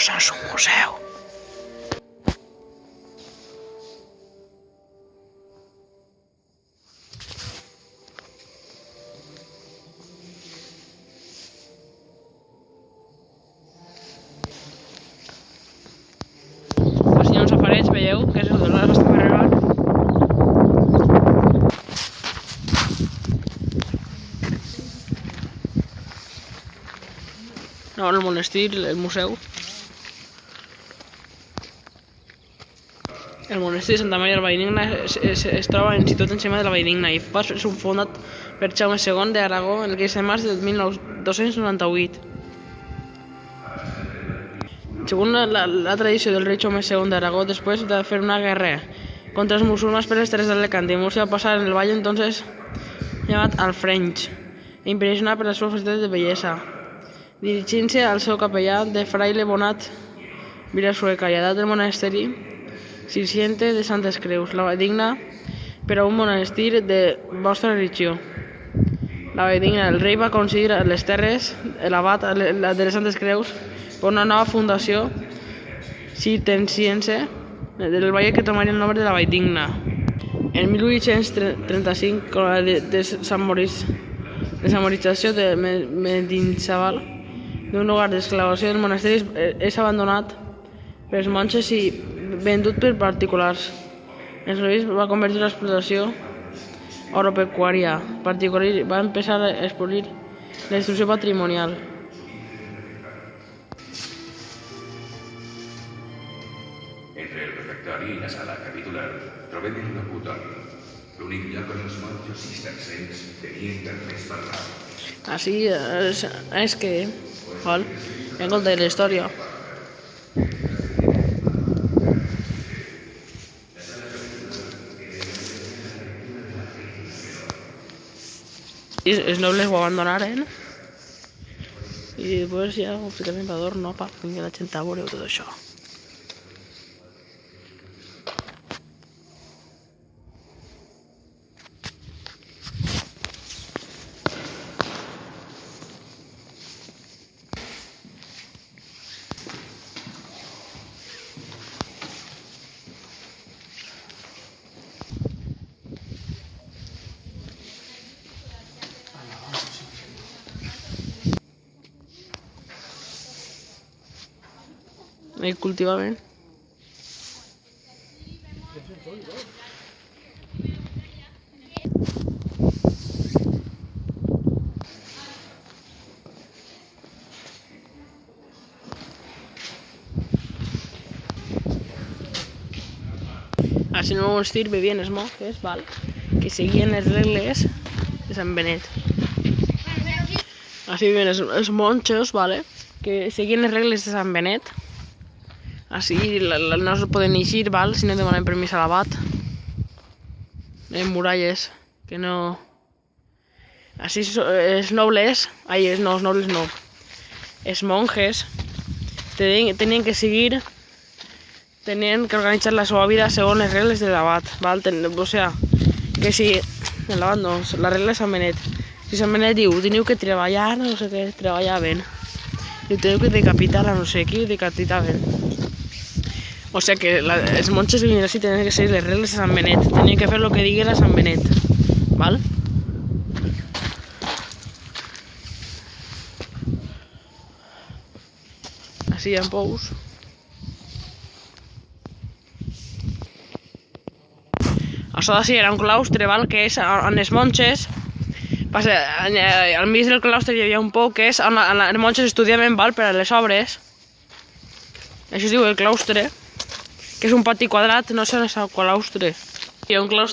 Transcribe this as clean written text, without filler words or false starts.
Això és un museu. Així no ens apareix, veieu, que és el de l'estem arribant. No, el monestir, el museu. El monestir de Santa Maria de la Valldigna es troba situat encima de la Valldigna i va ser fundat per Jaume II d'Aragó el 15 de març del 1298. Segons la tradició del rei Jaume II d'Aragó, després de fer una guerra contra els musulmans per les terres d'Alacant i Múrcia, va passar en el valle entonces llamat Alfrench, impressionat per les seves facilitats de bellesa. Dirigint-se al seu capellà de fraile Bonat Vilasueca i edat del monasteri Cisterciense de Santes Creus, la Valldigna per a un monestir de vostra religió. La Valldigna, el rei va concedir les terres de l'abat de les Santes Creus per una nova fundació cisterciense del valle que tomaria el nom de la Valldigna. En 1835, con la desamorització de Mendizábal, d'un lugar d'esclavació del monasteri és abandonat per els monges i vendut per particulars. El servici va convertir l'explotació agropecuària particular i va empezar a expolir la destrucció patrimonial. Entre el refectori i la sala capitular trobem el locutori, l'únic lloc on els monjos cistercencs tenien permès parlar. Així és que, en compte de la història. Els nobles ho abandonaren i després ja ho ficaven per adorno per que la gent a veure tot això. I cultivaven. Així en el monestir vivien els monjes, que seguien les regles de Sant Benet. Així vivien els monjos, que seguien les regles de Sant Benet. Així no es poden eixir si no demanen permís a l'abat. En muralles, que no... Així els nobles, els monjes tenien que seguir, tenien que organitzar la seva vida segons les regles de l'abat. O sea, que si l'abat no, la regla de Sant Benet. Si Sant Benet diu, teniu que treballar, no sé què, treballaven. I teniu que decapitar a no sé qui, decapitaven. O sea que els monjos vivien així tenien que seguir les regles de Sant Benet, tenien que fer el que digui Sant Benet, val? Així en pous. Això d'ací era un claustre, que és on els monjos, al mig del claustre hi havia un pou que és on els monjos estudiaven per a les obres. Això es diu el claustre, que és un pati quadrat, no sé on és el claustre. Hi ha un claustre